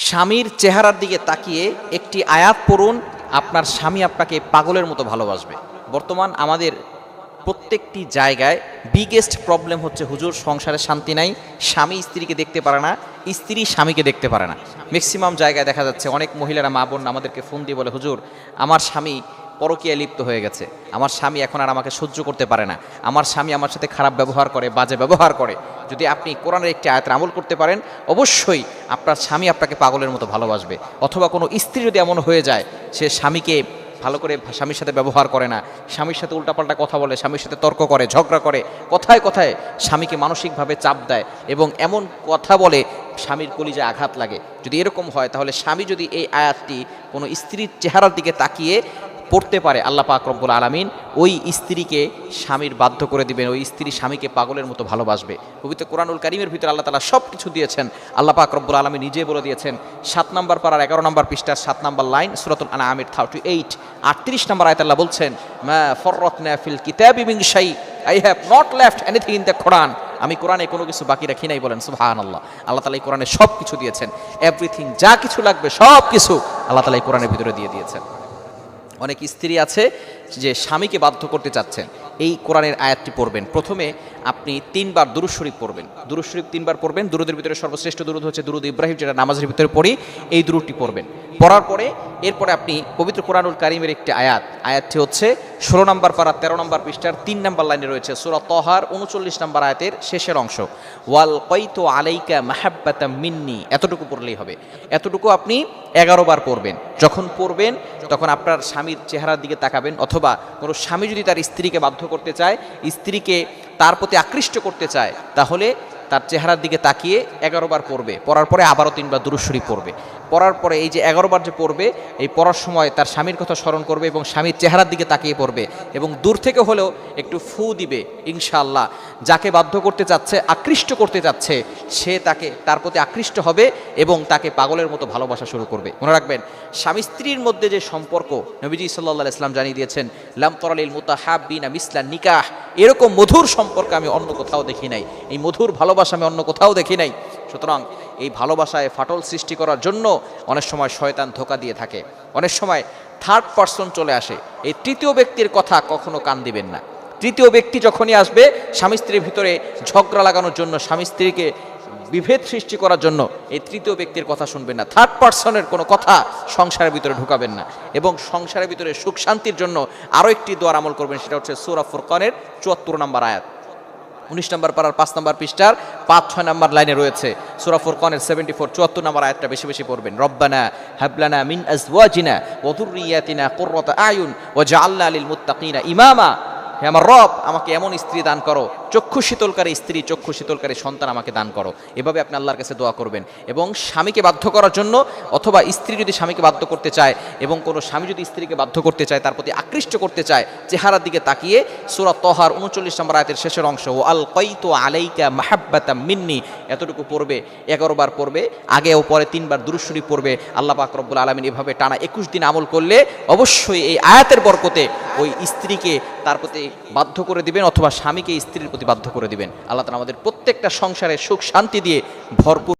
স্বামীর চেহারার দিকে তাকিয়ে একটি আয়াত পড়ুন, আপনার স্বামী আপনাকে পাগলের মতো ভালোবাসবে। বর্তমান আমাদের প্রত্যেকটি জায়গায় বিগেস্ট প্রবলেম হচ্ছে, হুজুর সংসারে শান্তি নাই, স্বামী স্ত্রীকে দেখতে পারে না, স্ত্রী স্বামীকে দেখতে পারে না। ম্যাক্সিমাম জায়গায় দেখা যাচ্ছে অনেক মহিলারা, মা বোন আমাদেরকে ফোন দিয়ে বলে, হুজুর আমার স্বামী পরকীয়ায় লিপ্ত হয়ে গেছে, আমার স্বামী এখন আর আমাকে সহ্য করতে পারে না, আমার স্বামী আমার সাথে খারাপ ব্যবহার করে, বাজে ব্যবহার করে। যদি আপনি কোরআনের একটি আয়াতের আমল করতে পারেন, অবশ্যই আপনার স্বামী আপনাকে পাগলের মতো ভালোবাসবে। অথবা কোনো স্ত্রী যদি এমন হয়ে যায়, সে স্বামীকে ভালো করে স্বামীর সাথে ব্যবহার করে না, স্বামীর সাথে উল্টাপাল্টা কথা বলে, স্বামীর সাথে তর্ক করে, ঝগড়া করে, কথায় কথায় স্বামীকে মানসিকভাবে চাপ দেয় এবং এমন কথা বলে স্বামীর কলিজায় আঘাত লাগে, যদি এরকম হয়, তাহলে স্বামী যদি এই আয়াতটি কোনো স্ত্রীর চেহারার দিকে তাকিয়ে পড়তে পারে, আল্লাহ পাক রব্বুল আলামিন ওই স্ত্রীকে স্বামীর বাধ্য করে দিবেন, ওই স্ত্রী স্বামীকে পাগলের মতো ভালোবাসবে। পবিত্র কোরআনুল কারীমের ভিতরে আল্লাহ তাআলা সব কিছু দিয়েছেন। আল্লাহ পাক রব্বুল আলামিন নিজে বলে দিয়েছেন, 7 নম্বর পারার 11 নম্বর পৃষ্ঠার 7 নম্বর লাইন, সূরাতুল আনআমের 38 38 নম্বর আয়াতে আল্লাহ বলছেন, মা ফররাতনা ফিল কিতাবি মিন শাই, I have not left anything in the Quran. আমি কোরআনে কোনো কিছু বাকি রাখি নাই, বলেন সুবহানাল্লাহ। আল্লাহ তাআলা এই কোরআনে সব কিছু দিয়েছেন, এভরিথিং, যা কিছু লাগবে সব কিছু আল্লাহ তাআলা এই কোরআনের ভিতরে দিয়ে দিয়েছেন। অনেক স্ত্রী আছে যে স্বামীকে বাধ্য করতে চাচ্ছেন, এই কোরআনের আয়াতটি পড়বেন। প্রথমে আপনি 3 বার দুরূদ শরীফ পড়বেন, দুরূদ শরীফ 3 বার পড়বেন। দুরূদের ভিতরে সর্বশ্রেষ্ঠ দুরূদ হচ্ছে দুরূদ ইব্রাহিম, যেটা নামাজের ভিতরে পড়ি, এই দুরূদটি পড়বেন। পড়ার পরে এরপরে আপনি পবিত্র কোরআনুল কারীমের একটি আয়াতটি হচ্ছে 16 নম্বর পারা 13 নম্বর পৃষ্ঠার 3 নম্বর লাইনে রয়েছে, সূরা তাহার 39 নম্বর আয়াতের শেষের অংশ, ওয়াল কাইতু আলাইকা মাহাব্বাতাম মিন্নি, এতটুকু পড়লেই হবে। এতটুকু আপনি 11 বার পড়বেন। যখন পড়বেন তখন আপনার স্বামীর চেহারার দিকে তাকাবেন, অথবা কোনো স্বামী যদি তার স্ত্রীকে বাধ্য করতে চায়, স্ত্রীকে তার প্রতি আকৃষ্ট করতে চায়, তাহলে তার চেহারার দিকে তাকিয়ে 11 বার পড়বে। পড়ার পরে আবারও 3 বার দুরূদ শরীফ পড়বে। পড়ার পরে এই যে 11 বার যে পড়বে, এই পড়ার সময় তার স্বামীর কথা স্মরণ করবে এবং স্বামীর চেহারার দিকে তাকিয়ে পড়বে এবং দূর থেকে হলেও একটু ফু দিবে, ইনশাআল্লাহ যাকে বাধ্য করতে চাচ্ছে, আকৃষ্ট করতে চাচ্ছে, সে তার প্রতি আকৃষ্ট হবে এবং তাকে পাগলের মতো ভালোবাসা শুরু করবে। মনে রাখবেন, স্বামী স্ত্রীর মধ্যে যে সম্পর্ক, নবীজি সাল্লাল্লাহু আলাইহি ওয়াসাল্লাম জানিয়ে দিয়েছেন, লাম তারালিল মুতাহাব্বিনা মিসলা নিকাহ, এরকম মধুর সম্পর্ক আমি অন্য কোথাও দেখি নাই, এই মধুর ভালোবাসা আমি অন্য কোথাও দেখি নাই। সুতরাং এই ভালোবাসায় ফাটল সৃষ্টি করার জন্য অনেক সময় শয়তান ধোঁকা দিয়ে থাকে, অনেক সময় থার্ড পারসন চলে আসে। এই তৃতীয় ব্যক্তির কথা কখনো কান দিবেন না। তৃতীয় ব্যক্তি যখনই আসবে স্বামী স্ত্রীর ভিতরে ঝগড়া লাগানোর জন্য, স্বামী স্ত্রীকে বিভেদ সৃষ্টি করার জন্য, এই তৃতীয় ব্যক্তির কথা শুনবেন না। থার্ড পারসনের কোনো কথা সংসারের ভিতরে ঢুকাবেন না। এবং সংসারের ভিতরে সুখ শান্তির জন্য আরও একটি দোয়ার আমল করবেন, সেটা হচ্ছে সূরা ফুরকানের 74 নম্বর আয়াত, 19 নম্বর পারার 5 নম্বর পৃষ্ঠার 5-6 নম্বর লাইনে রয়েছে, সূরা ফুরকানের 74 নম্বর আয়াতটা বেশি বেশি পড়বেন। রব্বানা হাবলানা মিন আজওয়াজিনা ওয়া যুররিয়াতিনা কুররাতা আয়ুন ওয়াজআলনা লিল মুত্তাকিনা ইমামা। হে আমার রব, আমাকে এমন স্ত্রী দান করো, চক্ষু শীতলকারী স্ত্রী, চক্ষু শীতলকারী সন্তান আমাকে দান করো। এভাবে আপনি আল্লাহর কাছে দোয়া করবেন। এবং স্বামীকে বাধ্য করার জন্য, অথবা স্ত্রী যদি স্বামীকে বাধ্য করতে চায় এবং কোনো স্বামী যদি স্ত্রীকে বাধ্য করতে চায়, তার প্রতি আকৃষ্ট করতে চায়, চেহারার দিকে তাকিয়ে সূরা তাহার 39 নম্বর আয়াতের শেষের অংশ, ওয়াল কাইতু আলাইকা মাহাব্বাতাম মিন্নি, এতটুকু পড়বে। 11 বার পড়বে, আগে ও পরে 3 বার দুরূদ শরীফ পড়বে। আল্লাহ পাক রব্বুল আলামিন এভাবে টানা 21 দিন আমল করলে অবশ্যই এই আয়াতের বরকতে ওই স্ত্রীকে তার প্রতি বাধ্য করে দিবেন, অথবা স্বামীকে স্ত্রীর প্রতি বাধ্য করে দিবেন। আল্লাহ তাআলা আমাদের প্রত্যেকটা সংসারে সুখ শান্তি দিয়ে ভরপুর